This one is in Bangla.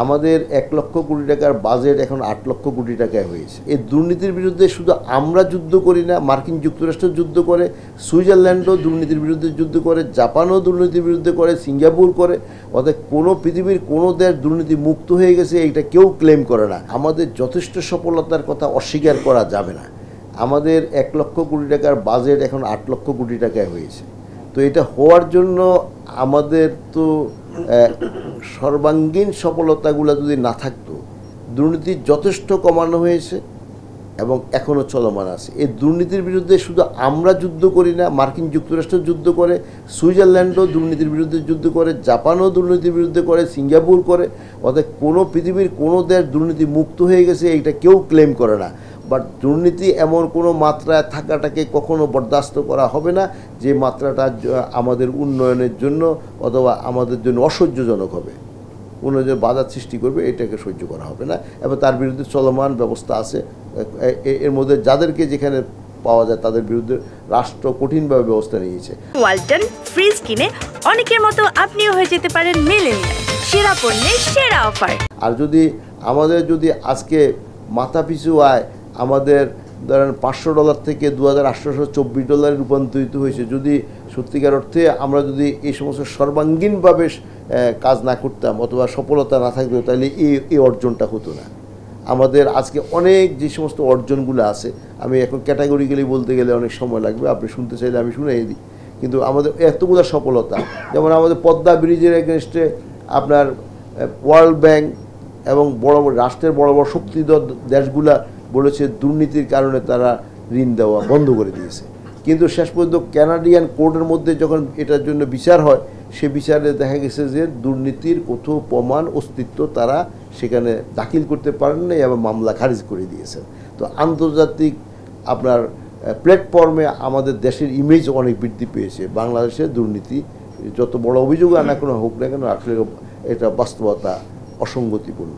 আমাদের 1 লক্ষ কোটি টাকার বাজেট এখন 8 লক্ষ কোটি টাকায় হয়েছে। এই দুর্নীতির বিরুদ্ধে শুধু আমরা যুদ্ধ করি না, মার্কিন যুক্তরাষ্ট্র যুদ্ধ করে, সুইজারল্যান্ডও দুর্নীতির বিরুদ্ধে যুদ্ধ করে, জাপানও দুর্নীতির বিরুদ্ধে করে, সিঙ্গাপুর করে। অর্থাৎ কোনো পৃথিবীর কোনো দেশ দুর্নীতি মুক্ত হয়ে গেছে এইটা কেউ ক্লেম করে না। আমাদের যথেষ্ট সফলতার কথা অস্বীকার করা যাবে না। আমাদের 1 লক্ষ কোটি টাকার বাজেট এখন 8 লক্ষ কোটি টাকায় হয়েছে। তো এটা হওয়ার জন্য আমাদের তো সর্বাঙ্গীন সফলতাগুলো যদি না থাকতো, দুর্নীতি যথেষ্ট কমানো হয়েছে এবং এখনও চলমান আছে। এই দুর্নীতির বিরুদ্ধে শুধু আমরা যুদ্ধ করি না, মার্কিন যুক্তরাষ্ট্র যুদ্ধ করে, সুইজারল্যান্ডও দুর্নীতির বিরুদ্ধে যুদ্ধ করে, জাপানও দুর্নীতির বিরুদ্ধে করে, সিঙ্গাপুর করে। অর্থাৎ কোনো পৃথিবীর কোনো দেশ দুর্নীতি মুক্ত হয়ে গেছে এইটা কেউ ক্লেম করে না। বাট দুর্নীতি এমন কোনো মাত্রায় থাকাটাকে কখনো বরদাস্ত করা হবে না যে মাত্রাটা আমাদের উন্নয়নের জন্য অথবা আমাদের জন্য অসহ্যজনক হবে, উন্নয়নের বাধার সৃষ্টি করবে, এটাকে সহ্য করা হবে না। এবং তার বিরুদ্ধে চলমান ব্যবস্থা আছে। এর মধ্যে যাদেরকে যেখানে পাওয়া যায় তাদের বিরুদ্ধে রাষ্ট্র কঠিনভাবে ব্যবস্থা নিয়েছে। ওয়ালটন ফ্রিজ কিনে অনেকের মতো আপনিও হয়ে যেতে পারেন মিলেনিয়াল, সেরা পণ্যের সেরা অফার। আর আমাদের আজকে মাথাপিছু আয় আমাদের ধরেন $500 থেকে $2824 রূপান্তরিত হয়েছে, যদি সত্যিকার অর্থে আমরা যদি এই সমস্ত সর্বাঙ্গীনভাবে কাজ না করতাম অথবা সফলতা না থাকতো, তাহলে এই অর্জনটা হতো না। আমাদের আজকে অনেক যে সমস্ত অর্জনগুলো আছে, আমি এখন ক্যাটাগরিক্যালি বলতে গেলে অনেক সময় লাগবে, আপনি শুনতে চাইলে আমি শুনিয়ে দিই। কিন্তু আমাদের এতগুলো সফলতা, যেমন আমাদের পদ্মা ব্রিজের এগেনস্টে আপনার ওয়ার্ল্ড ব্যাংক এবং বড় বড় রাষ্ট্রের বড় বড় শক্তিধর দেশগুলা বলেছে দুর্নীতির কারণে তারা ঋণ দেওয়া বন্ধ করে দিয়েছে। কিন্তু শেষ পর্যন্ত কানাডিয়ান কোর্টের মধ্যে যখন এটার জন্য বিচার হয়, সে বিচারে দেখা গেছে যে দুর্নীতির কোথাও প্রমাণ অস্তিত্ব তারা সেখানে দাখিল করতে পারেন না এবং মামলা খারিজ করে দিয়েছে। তো আন্তর্জাতিক আপনার প্ল্যাটফর্মে আমাদের দেশের ইমেজ অনেক বৃদ্ধি পেয়েছে। বাংলাদেশের দুর্নীতি যত বড় অভিযোগ আনা কোনো হোক না কেন, আসলে এটা বাস্তবতা অসঙ্গতিপূর্ণ।